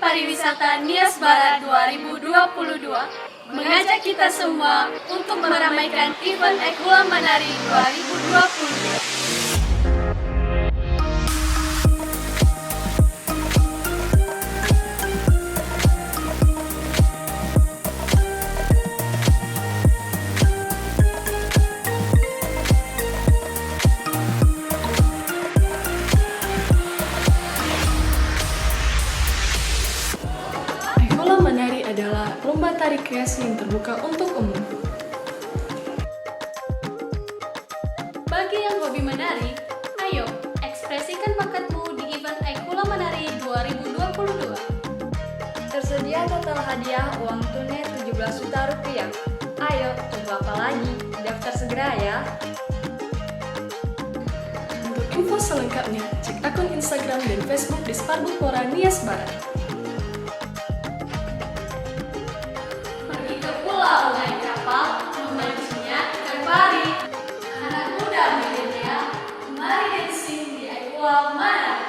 Pariwisata Nias Barat 2022 mengajak kita semua untuk meramaikan event Ekula Menari 2022. Ekula Menari adalah lomba tari kreasi yang terbuka untuk umum. Bagi yang hobi menari, ayo ekspresikan bakatmu di event Ekula Menari 2022. Tersedia total hadiah uang tunai 17 juta rupiah. Ayo, tunggu apa lagi? Daftar segera ya. Untuk info selengkapnya, cek akun Instagram dan Facebook di Sparbukpora Nias Barat. Pergi ke pulau naik kapal, memancingnya ke Bali. Anak muda milenial, mari dancing di Ekula Menari.